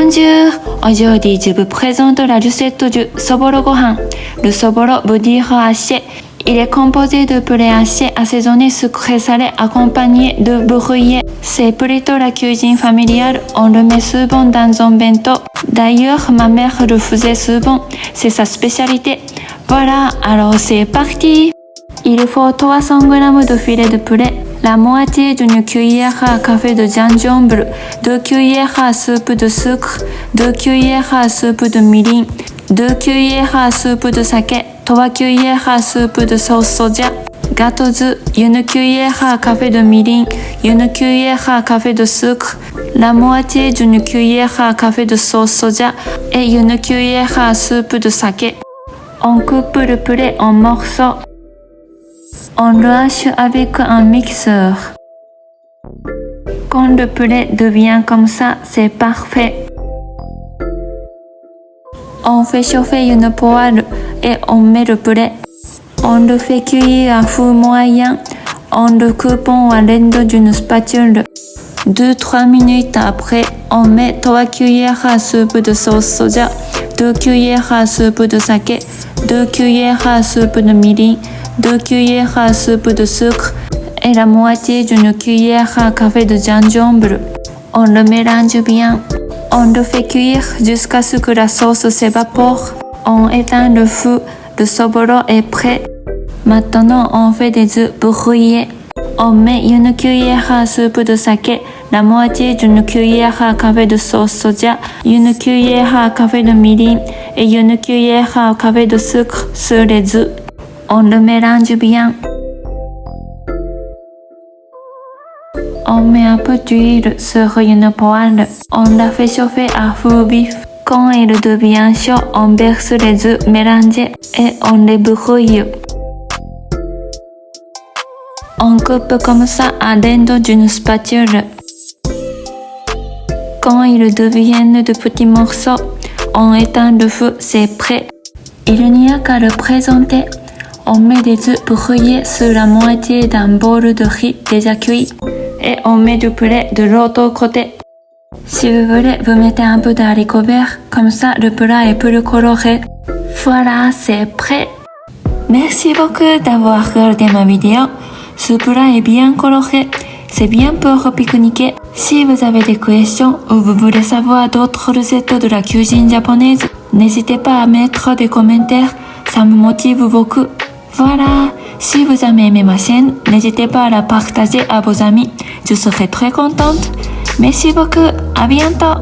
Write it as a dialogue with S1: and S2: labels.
S1: Bonjour, aujourd'hui je vous présente la recette du soboro gohan. Le soboro veut dire haché. Il est composé de poulet haché assaisonné sucré salé accompagné de brouillé. C'est plutôt la cuisine familiale, on le met souvent dans un bento. D'ailleurs, ma mère le faisait souvent, c'est sa spécialité. Voilà, alors c'est parti. Il faut 300 g de filet de poulet, la moitié d'une cuillère à café de gingembre, 2 cuillères à soupe de sucre, 2 cuillères à soupe de mirin, 2 cuillères à soupe de sake, 3 cuillères à soupe de sauce soja, gâteau, une cuillère à café de mirin, une cuillère à café de sucre, la moitié d'une cuillère à café de sauce soja et une cuillère à soupe de sake. On coupe le poulet en morceaux. On le hache avec un mixeur. Quand le poulet devient comme ça, c'est parfait. On fait chauffer une poêle et on met le poulet. On le fait cuire à feu moyen en le coupant à l'aide d'une spatule. 2-3 minutes après, on met 3 cuillères à soupe de sauce soja, 2 cuillères à soupe de sake, 2 cuillères à soupe de mirin, 2 cuillères à soupe de sucre et la moitié d'une cuillère à café de gingembre. On le mélange bien. On le fait cuire jusqu'à ce que la sauce s'évapore. On éteint le feu. Le soboro est prêt. Maintenant, on fait des œufs brouillés. On met une cuillère à soupe de sake, la moitié d'une cuillère à café de sauce soja, une cuillère à café de mirin et une cuillère à café de sucre sur les œufs. On le mélange bien. On met un peu d'huile sur une poêle. On la fait chauffer à feu vif. Quand il devient chaud, on verse les œufs mélangés et on les brouille. On coupe comme ça à l'aide d'une spatule. Quand ils deviennent de petits morceaux, on éteint le feu, c'est prêt. Il n'y a qu'à le présenter. On met des œufs brouillés sur la moitié d'un bol de riz déjà cuit et on met du poulet de l'autre côté. Si vous voulez, vous mettez un peu d'haricots verts, comme ça le plat est plus coloré. Voilà, c'est prêt. Merci beaucoup d'avoir regardé ma vidéo. Ce plat est bien coloré, c'est bien pour pique-niquer. Si vous avez des questions ou vous voulez savoir d'autres recettes de la cuisine japonaise, n'hésitez pas à mettre des commentaires, ça me motive beaucoup. Voilà, si vous avez aimé ma chaîne, n'hésitez pas à la partager à vos amis, je serai très contente. Merci beaucoup, à bientôt.